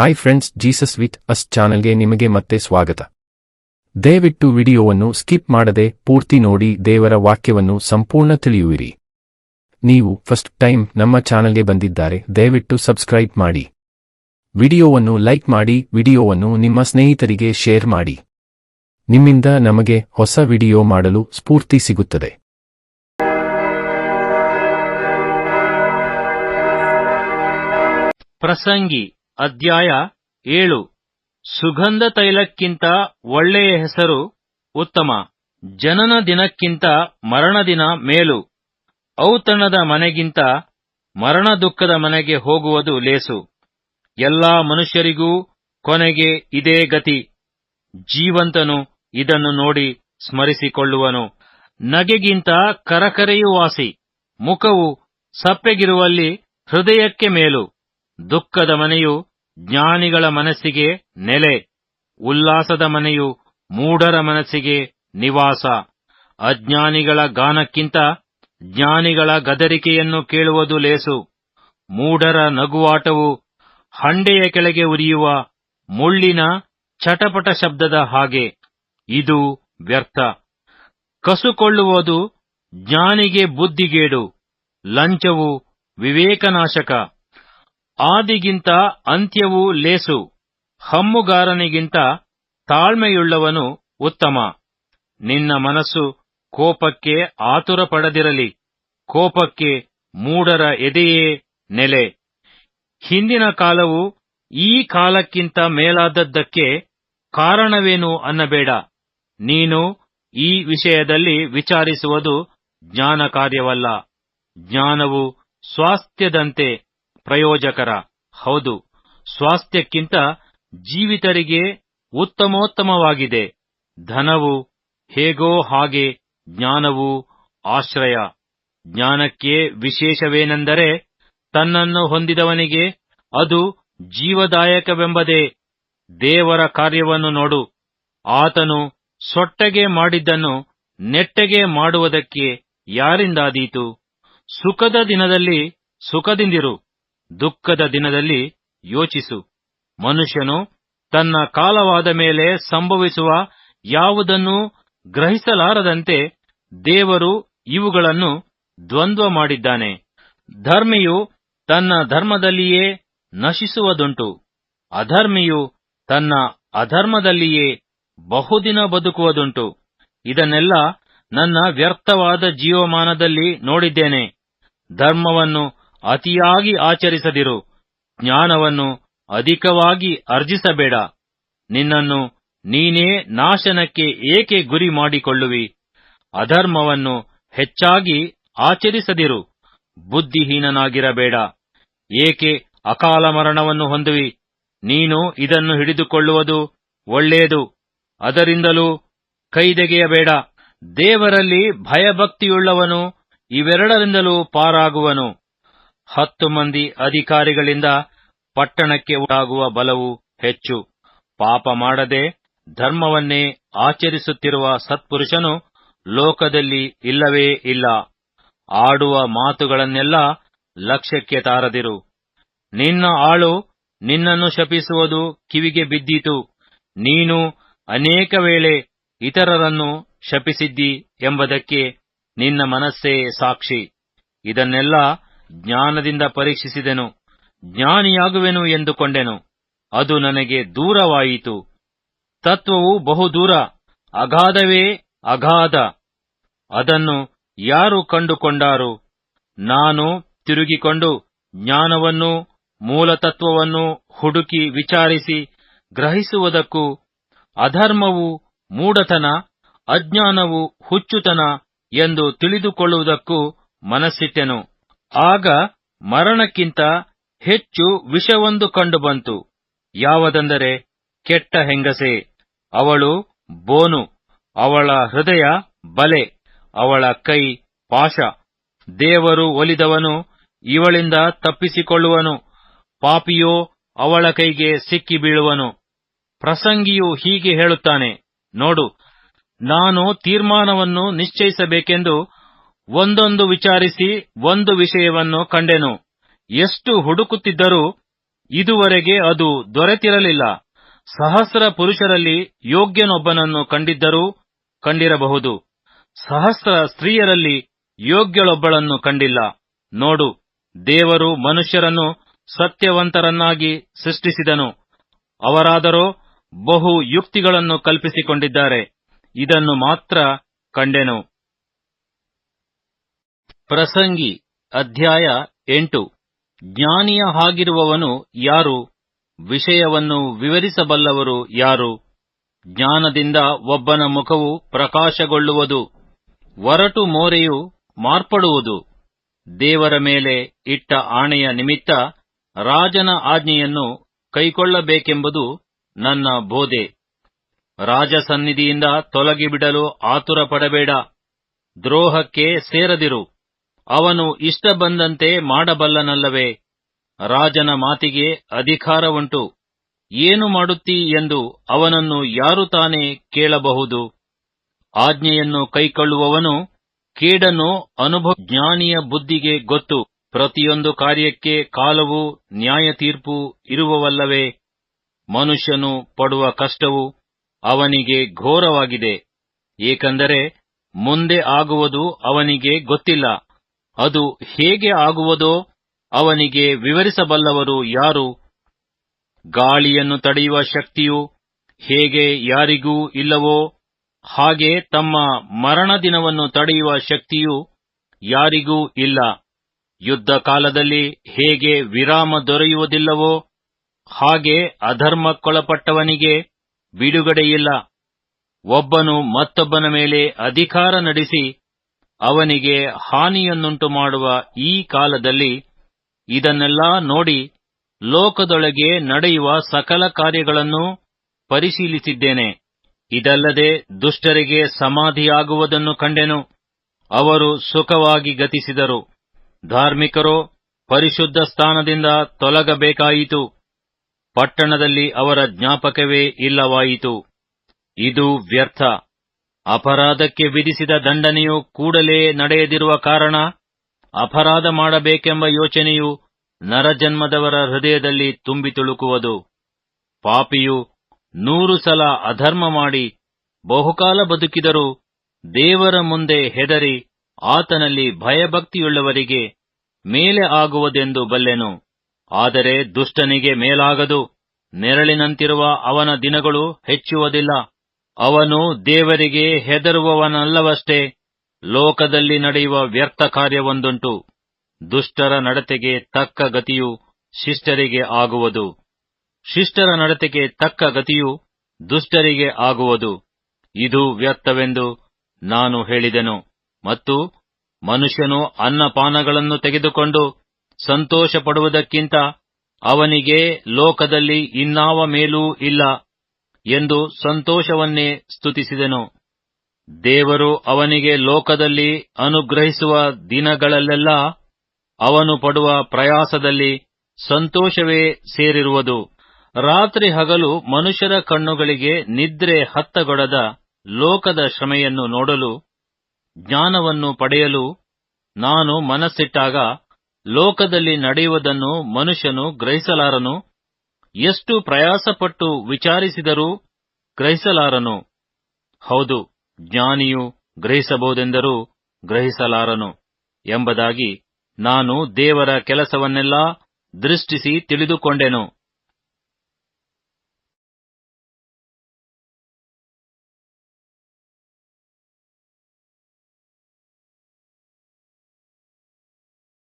Hi friends, Jesus with us ಚಾನೆಲ್ಗೆ ನಿಮಗೆ ಮತ್ತೆ ಸ್ವಾಗತ. ದಯವಿಟ್ಟು ವಿಡಿಯೋವನ್ನು ಸ್ಕಿಪ್ ಮಾಡದೆ ಪೂರ್ತಿ ನೋಡಿ ದೇವರ ವಾಕ್ಯವನ್ನು ಸಂಪೂರ್ಣ ತಿಳಿಯುವಿರಿ. ನೀವು ಫಸ್ಟ್ ಟೈಮ್ ನಮ್ಮ ಚಾನೆಲ್ಗೆ ಬಂದಿದ್ದಾರೆ, ದಯವಿಟ್ಟು ಸಬ್ಸ್ಕ್ರೈಬ್ ಮಾಡಿ. ವಿಡಿಯೋವನ್ನು ಲೈಕ್ ಮಾಡಿ, ವಿಡಿಯೋವನ್ನು ನಿಮ್ಮ ಸ್ನೇಹಿತರಿಗೆ ಶೇರ್ ಮಾಡಿ. ನಿಮ್ಮಿಂದ ನಮಗೆ ಹೊಸ ವಿಡಿಯೋ ಮಾಡಲು ಸ್ಫೂರ್ತಿ ಸಿಗುತ್ತದೆ. ಪ್ರಸಂಗಿ ಅಧ್ಯಾಯ 7. ಸುಗಂಧ ತೈಲಕ್ಕಿಂತ ಒಳ್ಳೆಯ ಹೆಸರು ಉತ್ತಮ. ಜನನ ದಿನಕ್ಕಿಂತ ಮರಣದಿನ ಮೇಲು. ಔತಣದ ಮನೆಗಿಂತ ಮರಣ ದುಃಖದ ಮನೆಗೆ ಹೋಗುವುದು ಲೇಸು. ಎಲ್ಲಾ ಮನುಷ್ಯರಿಗೂ ಕೊನೆಗೆ ಇದೇ ಗತಿ. ಜೀವಂತನು ಇದನ್ನು ನೋಡಿ ಸ್ಮರಿಸಿಕೊಳ್ಳುವನು. ನಗೆಗಿಂತ ಕರಕರೆಯು ವಾಸಿ. ಮುಖವು ಸಪ್ಪೆಗಿರುವಲ್ಲಿ ಹೃದಯಕ್ಕೆ ಮೇಲು. ದುಃಖದ ಮನೆಯು ಜ್ಞಾನಿಗಳ ಮನಸ್ಸಿಗೆ ನೆಲೆ. ಉಲ್ಲಾಸದ ಮನೆಯು ಮೂಢರ ಮನಸ್ಸಿಗೆ ನಿವಾಸ. ಅಜ್ಞಾನಿಗಳ ಗಾನಕ್ಕಿಂತ ಜ್ಞಾನಿಗಳ ಗದರಿಕೆಯನ್ನು ಕೇಳುವುದು ಲೇಸು. ಮೂಢರ ನಗುವಾಟವು ಹಂಡೆಯ ಕೆಳಗೆ ಉರಿಯುವ ಮುಳ್ಳಿನ ಚಟಪಟ ಶಬ್ದದ ಹಾಗೆ. ಇದು ವ್ಯರ್ಥ. ಕಸುಕೊಳ್ಳುವುದು ಜ್ಞಾನಿಗೆ ಬುದ್ಧಿಗೇಡು. ಲಂಚವು ವಿವೇಕನಾಶಕ. ಆದಿಗಿಂತ ಅಂತ್ಯವೂ ಲೇಸು. ಹಮ್ಮುಗಾರನಿಗಿಂತ ತಾಳ್ಮೆಯುಳ್ಳವನು ಉತ್ತಮ. ನಿನ್ನ ಮನಸ್ಸು ಕೋಪಕ್ಕೆ ಆತುರಪಡದಿರಲಿ. ಕೋಪಕ್ಕೆ ಮೂಢರ ಎದೆಯೇ ನೆಲೆ. ಹಿಂದಿನ ಕಾಲವು ಈ ಕಾಲಕ್ಕಿಂತ ಮೇಲಾದದ್ದಕ್ಕೆ ಕಾರಣವೇನು ಅನ್ನಬೇಡ. ನೀನು ಈ ವಿಷಯದಲ್ಲಿ ವಿಚಾರಿಸುವುದು ಜ್ಞಾನ ಕಾರ್ಯವಲ್ಲ. ಜ್ಞಾನವು ಸ್ವಾಸ್ಥ್ಯದಂತೆ ಪ್ರಯೋಜಕರ. ಹೌದು, ಸ್ವಾಸ್ಥ್ಯಕ್ಕಿಂತ ಜೀವಿತರಿಗೆ ಉತ್ತಮೋತ್ತಮವಾಗಿದೆ. ಧನವು ಹೇಗೋ ಹಾಗೆ ಜ್ಞಾನವೂ ಆಶ್ರಯ. ಜ್ಞಾನಕ್ಕೆ ವಿಶೇಷವೇನೆಂದರೆ ತನ್ನನ್ನು ಹೊಂದಿದವನಿಗೆ ಅದು ಜೀವದಾಯಕವೆಂಬುದೇ. ದೇವರ ಕಾರ್ಯವನ್ನು ನೋಡು. ಆತನು ಸೊಟ್ಟಗೆ ಮಾಡಿದ್ದನ್ನು ನೆಟ್ಟಗೆ ಮಾಡುವುದಕ್ಕೆ ಯಾರಿಂದಾದೀತು? ಸುಖದ ದಿನದಲ್ಲಿ ಸುಖದಿಂದಿರು, ದುಃಖದ ದಿನದಲ್ಲಿ ಯೋಚಿಸು. ಮನುಷ್ಯನು ತನ್ನ ಕಾಲವಾದ ಮೇಲೆ ಸಂಭವಿಸುವ ಯಾವುದನ್ನೂ ಗ್ರಹಿಸಲಾರದಂತೆ ದೇವರು ಇವುಗಳನ್ನು ದ್ವಂದ್ವ ಮಾಡಿದ್ದಾನೆ. ಧರ್ಮಿಯು ತನ್ನ ಧರ್ಮದಲ್ಲಿಯೇ ನಶಿಸುವುದುಂಟು. ಅಧರ್ಮಿಯು ತನ್ನ ಅಧರ್ಮದಲ್ಲಿಯೇ ಬಹುದಿನ ಬದುಕುವುದುಂಟು. ಇದನ್ನೆಲ್ಲ ನನ್ನ ವ್ಯರ್ಥವಾದ ಜೀವಮಾನದಲ್ಲಿ ನೋಡಿದ್ದೇನೆ. ಧರ್ಮವನ್ನು ಅತಿಯಾಗಿ ಆಚರಿಸದಿರು. ಜ್ಞಾನವನ್ನು ಅಧಿಕವಾಗಿ ಅರ್ಜಿಸಬೇಡ. ನಿನ್ನನ್ನು ನೀನೇ ನಾಶನಕ್ಕೆ ಏಕೆ ಗುರಿ ಮಾಡಿಕೊಳ್ಳುವಿ? ಅಧರ್ಮವನ್ನು ಹೆಚ್ಚಾಗಿ ಆಚರಿಸದಿರು. ಬುದ್ಧಿಹೀನನಾಗಿರಬೇಡ. ಏಕೆ ಅಕಾಲ ಮರಣವನ್ನು ಹೊಂದುವಿ? ನೀನು ಇದನ್ನು ಹಿಡಿದುಕೊಳ್ಳುವುದು ಒಳ್ಳೆಯದು. ಅದರಿಂದಲೂ ಕೈದೆಗೆಯಬೇಡ. ದೇವರಲ್ಲಿ ಭಯಭಕ್ತಿಯುಳ್ಳವನು ಇವೆರಡರಿಂದಲೂ ಪಾರಾಗುವನು. 10 ಮಂದಿ ಅಧಿಕಾರಿಗಳಿಂದ ಪಟ್ಟಣಕ್ಕೆ ಉಂಟಾಗುವ ಬಲವು ಹೆಚ್ಚು. ಪಾಪ ಮಾಡದೆ ಧರ್ಮವನ್ನೇ ಆಚರಿಸುತ್ತಿರುವ ಸತ್ಪುರುಷನು ಲೋಕದಲ್ಲಿ ಇಲ್ಲವೇ ಇಲ್ಲ. ಆಡುವ ಮಾತುಗಳನ್ನೆಲ್ಲ ಲಕ್ಷ್ಯಕ್ಕೆ ತಾರದಿರು. ನಿನ್ನ ಆಳು ನಿನ್ನನ್ನು ಶಪಿಸುವುದು ಕಿವಿಗೆ ಬಿದ್ದೀತು. ನೀನು ಅನೇಕ ವೇಳೆ ಇತರರನ್ನು ಶಪಿಸಿದ್ದಿ ಎಂಬುದಕ್ಕೆ ನಿನ್ನ ಮನಸ್ಸೇ ಸಾಕ್ಷಿ. ಇದನ್ನೆಲ್ಲ ಜ್ಞಾನದಿಂದ ಪರೀಕ್ಷಿಸಿದೆನು. ಜ್ಞಾನಿಯಾಗುವೆನು ಎಂದುಕೊಂಡೆನು, ಅದು ನನಗೆ ದೂರವಾಯಿತು. ತತ್ವವು ಬಹುದೂರ, ಅಗಾಧವೇ ಅಗಾಧ. ಅದನ್ನು ಯಾರು ಕಂಡುಕೊಂಡಾರು? ನಾನು ತಿರುಗಿಕೊಂಡು ಜ್ಞಾನವನ್ನೂ ಮೂಲತತ್ವವನ್ನು ಹುಡುಕಿ ವಿಚಾರಿಸಿ ಗ್ರಹಿಸುವುದಕ್ಕೂ, ಅಧರ್ಮವು ಮೂಢತನ, ಅಜ್ಞಾನವು ಹುಚ್ಚುತನ ಎಂದು ತಿಳಿದುಕೊಳ್ಳುವುದಕ್ಕೂ ಮನಸ್ಸಿಟ್ಟೆನು. ಆಗ ಮರಣಕ್ಕಿಂತ ಹೆಚ್ಚು ವಿಷವೊಂದು ಕಂಡುಬಂತು. ಯಾವುದೆಂದರೆ ಕೆಟ್ಟ ಹೆಂಗಸೇ. ಅವಳು ಬೋನು, ಅವಳ ಹೃದಯ ಬಲೆ, ಅವಳ ಕೈ ಪಾಶ. ದೇವರು ಒಲಿದವನು ಇವಳಿಂದ ತಪ್ಪಿಸಿಕೊಳ್ಳುವನು. ಪಾಪಿಯೋ ಅವಳ ಕೈಗೆ ಸಿಕ್ಕಿ ಬೀಳುವನು. ಪ್ರಸಂಗಿಯು ಹೀಗೆ ಹೇಳುತ್ತಾನೆ, ನೋಡು, ನಾನು ತೀರ್ಮಾನವನ್ನು ನಿಶ್ಚಯಿಸಬೇಕೆಂದು ಒಂದೊಂದು ವಿಚಾರಿಸಿ ಒಂದು ವಿಷಯವನ್ನು ಕಂಡೆನು. ಎಷ್ಟು ಹುಡುಕುತ್ತಿದ್ದರೂ ಇದುವರೆಗೆ ಅದು ದೊರೆತಿರಲಿಲ್ಲ. ಸಹಸ್ರ ಪುರುಷರಲ್ಲಿ ಯೋಗ್ಯನೊಬ್ಬನನ್ನು ಕಂಡಿದ್ದರೂ ಕಂಡಿರಬಹುದು, ಸಹಸ್ರ ಸ್ತ್ರೀಯರಲ್ಲಿ ಯೋಗ್ಯಳೊಬ್ಬಳನ್ನು ಕಂಡಿಲ್ಲ. ನೋಡು, ದೇವರು ಮನುಷ್ಯರನ್ನು ಸತ್ಯವಂತರನ್ನಾಗಿ ಸೃಷ್ಟಿಸಿದನು, ಅವರಾದರೋ ಬಹು ಯುಕ್ತಿಗಳನ್ನು ಕಲ್ಪಿಸಿಕೊಂಡಿದ್ದಾರೆ. ಇದನ್ನು ಮಾತ್ರ ಕಂಡೆನು. ಪ್ರಸಂಗಿ ಅಧ್ಯಾಯ 8. ಜ್ಞಾನಿಯ ಹಾಗಿರುವವನು ಯಾರು? ವಿಷಯವನ್ನು ವಿವರಿಸಬಲ್ಲವರು ಯಾರು? ಜ್ಞಾನದಿಂದ ಒಬ್ಬನ ಮುಖವು ಪ್ರಕಾಶಗೊಳ್ಳುವುದು, ಒರಟು ಮೋರೆಯು ಮಾರ್ಪಡುವುದು. ದೇವರ ಮೇಲೆ ಇಟ್ಟ ಆಣೆಯ ನಿಮಿತ್ತ ರಾಜನ ಆಜ್ಞೆಯನ್ನು ಕೈಕೊಳ್ಳಬೇಕೆಂಬುದು ನನ್ನ ಬೋಧೆ. ರಾಜಸನ್ನಿಧಿಯಿಂದ ತೊಲಗಿಬಿಡಲು ಆತುರಪಡಬೇಡ, ದ್ರೋಹಕ್ಕೆ ಸೇರದಿರು. ಅವನು ಇಷ್ಟ ಬಂದಂತೆ ಮಾಡಬಲ್ಲನಲ್ಲವೇ? ರಾಜನ ಮಾತಿಗೆ ಅಧಿಕಾರವುಂಟು. ಏನು ಮಾಡುತ್ತೀ ಎಂದು ಅವನನ್ನು ಯಾರು ತಾನೇ ಕೇಳಬಹುದು? ಆಜ್ಞೆಯನ್ನು ಕೈಕೊಳ್ಳುವವನು ಕೇಡನ್ನು ಅನುಭವ. ಜ್ಞಾನಿಯ ಬುದ್ಧಿಗೆ ಗೊತ್ತು, ಪ್ರತಿಯೊಂದು ಕಾರ್ಯಕ್ಕೆ ಕಾಲವೂ ನ್ಯಾಯತೀರ್ಪು ಇರುವವಲ್ಲವೇ? ಮನುಷ್ಯನು ಪಡುವ ಕಷ್ಟವು ಅವನಿಗೆ ಘೋರವಾಗಿದೆ, ಏಕೆಂದರೆ ಮುಂದೆ ಆಗುವುದು ಅವನಿಗೆ ಗೊತ್ತಿಲ್ಲ. ಅದು ಹೇಗೆ ಆಗುವುದೋ ಅವನಿಗೆ ವಿವರಿಸಬಲ್ಲವರು ಯಾರು? ಗಾಳಿಯನ್ನು ತಡೆಯುವ ಶಕ್ತಿಯು ಹೇಗೆ ಯಾರಿಗೂ ಇಲ್ಲವೋ, ಹಾಗೆ ತಮ್ಮ ಮರಣದಿನವನ್ನು ತಡೆಯುವ ಶಕ್ತಿಯು ಯಾರಿಗೂ ಇಲ್ಲ. ಯುದ್ಧ ಕಾಲದಲ್ಲಿ ಹೇಗೆ ವಿರಾಮ ದೊರೆಯುವುದಿಲ್ಲವೋ, ಹಾಗೆ ಅಧರ್ಮಕ್ಕೊಳಪಟ್ಟವನಿಗೆ ಬಿಡುಗಡೆಯಿಲ್ಲ. ಒಬ್ಬನು ಮತ್ತೊಬ್ಬನ ಮೇಲೆ ಅಧಿಕಾರ ನಡೆಸಿ ಅವನಿಗೆ ಹಾನಿಯನ್ನುಂಟು ಮಾಡುವ ಈ ಕಾಲದಲ್ಲಿ ಇದನ್ನೆಲ್ಲಾ ನೋಡಿ ಲೋಕದೊಳಗೆ ನಡೆಯುವ ಸಕಲ ಕಾರ್ಯಗಳನ್ನು ಪರಿಶೀಲಿಸಿದ್ದೇನೆ. ಇದಲ್ಲದೆ ದುಷ್ಟರಿಗೆ ಸಮಾಧಿಯಾಗುವುದನ್ನು ಕಂಡೆನು, ಅವರು ಸುಖವಾಗಿ ಗತಿಸಿದರು. ಧಾರ್ಮಿಕರೋ ಪರಿಶುದ್ಧ ಸ್ಥಾನದಿಂದ ತೊಲಗಬೇಕಾಯಿತು, ಪಟ್ಟಣದಲ್ಲಿ ಅವರ ಜ್ಞಾಪಕವೇ ಇಲ್ಲವಾಯಿತು. ಇದು ವ್ಯರ್ಥ. ಅಪರಾಧಕ್ಕೆ ವಿಧಿಸಿದ ದಂಡನೆಯು ಕೂಡಲೇ ನಡೆಯದಿರುವ ಕಾರಣ ಅಪರಾಧ ಮಾಡಬೇಕೆಂಬ ಯೋಚನೆಯು ನರಜನ್ಮದವರ ಹೃದಯದಲ್ಲಿ ತುಂಬಿ ತುಳುಕುವುದು. ಪಾಪಿಯು 100 ಸಲ ಅಧರ್ಮ ಮಾಡಿ ಬಹುಕಾಲ ಬದುಕಿದರೂ ದೇವರ ಮುಂದೆ ಹೆದರಿ ಆತನಲ್ಲಿ ಭಯಭಕ್ತಿಯುಳ್ಳವರಿಗೆ ಮೇಲೆ ಆಗುವುದೆಂದು ಬಲ್ಲೆನು. ಆದರೆ ದುಷ್ಟನಿಗೆ ಮೇಲಾಗದು, ನೆರಳಿನಂತಿರುವ ಅವನ ದಿನಗಳು ಹೆಚ್ಚುವುದಿಲ್ಲ. ಅವನು ದೇವರಿಗೆ ಹೆದರುವವನಲ್ಲವಷ್ಟೇ, ಲೋಕದಲ್ಲಿ ನಡೆಯುವ ವ್ಯರ್ಥ ಕಾರ್ಯವೊಂದುಂಟು. ದುಷ್ಟರ ನಡತೆಗೆ ತಕ್ಕ ಗತಿಯು ಶಿಷ್ಟರಿಗೆ ಆಗುವುದು, ಶಿಷ್ಟರ ನಡತೆಗೆ ತಕ್ಕ ಗತಿಯು ದುಷ್ಟರಿಗೆ ಆಗುವುದು. ಇದು ವ್ಯರ್ಥವೆಂದು ನಾನು ಹೇಳಿದೆನು. ಮತ್ತು ಮನುಷ್ಯನು ಅನ್ನಪಾನಗಳನ್ನು ತೆಗೆದುಕೊಂಡು ಸಂತೋಷ ಪಡುವುದಕ್ಕಿಂತ ಅವನಿಗೆ ಲೋಕದಲ್ಲಿ ಇನ್ನಾವ ಮೇಲೂ ಇಲ್ಲ ಎಂದು ಸಂತೋಷವನ್ನೇ ಸ್ತುತಿಸಿದೆನು. ದೇವರು ಅವನಿಗೆ ಲೋಕದಲ್ಲಿ ಅನುಗ್ರಹಿಸುವ ದಿನಗಳಲ್ಲೆಲ್ಲ ಅವನು ಪಡುವ ಪ್ರಯಾಸದಲ್ಲಿ ಸಂತೋಷವೇ ಸೇರಿರುವುದು. ರಾತ್ರಿ ಹಗಲು ಮನುಷ್ಯರ ಕಣ್ಣುಗಳಿಗೆ ನಿದ್ರೆ ಹತ್ತಗೊಡದ ಲೋಕದ ಶ್ರಮೆಯನ್ನು ನೋಡಲು, ಜ್ಞಾನವನ್ನು ಪಡೆಯಲು ನಾನು ಮನಸ್ಸಿಟ್ಟಾಗ ಲೋಕದಲ್ಲಿ ನಡೆಯುವುದನ್ನು ಮನುಷ್ಯನು ಗ್ರಹಿಸಲಾರನು. ಎಷ್ಟು ಪ್ರಯಾಸಪಟ್ಟು ವಿಚಾರಿಸಿದರೂ ಗ್ರಹಿಸಲಾರನು. ಹೌದು, ಜ್ಞಾನಿಯು ಗ್ರಹಿಸಬಹುದೆಂದರೂ ಗ್ರಹಿಸಲಾರನು ಎಂಬುದಾಗಿ ನಾನು ದೇವರ ಕೆಲಸವನ್ನೆಲ್ಲಾ ದೃಷ್ಟಿಸಿ ತಿಳಿದುಕೊಂಡೆನು.